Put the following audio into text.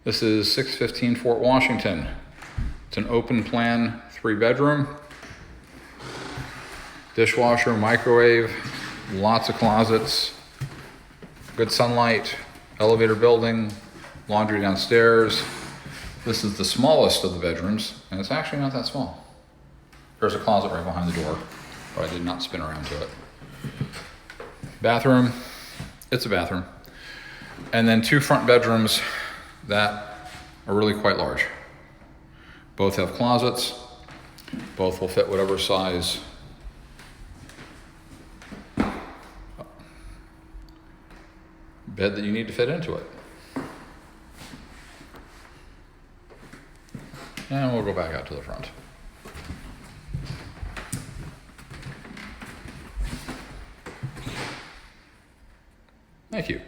This is 615 Fort Washington. It's an open plan 3-bedroom. Dishwasher, microwave, lots of closets, good sunlight, elevator building, laundry downstairs. This is the smallest of the bedrooms, and it's actually not that small. There's a closet right behind the door, but I did not spin around to it. Bathroom, it's a bathroom. And then 2 front bedrooms that are really quite large. Both have closets. Both will fit whatever size bed that you need to fit into it. And we'll go back out to the front. Thank you.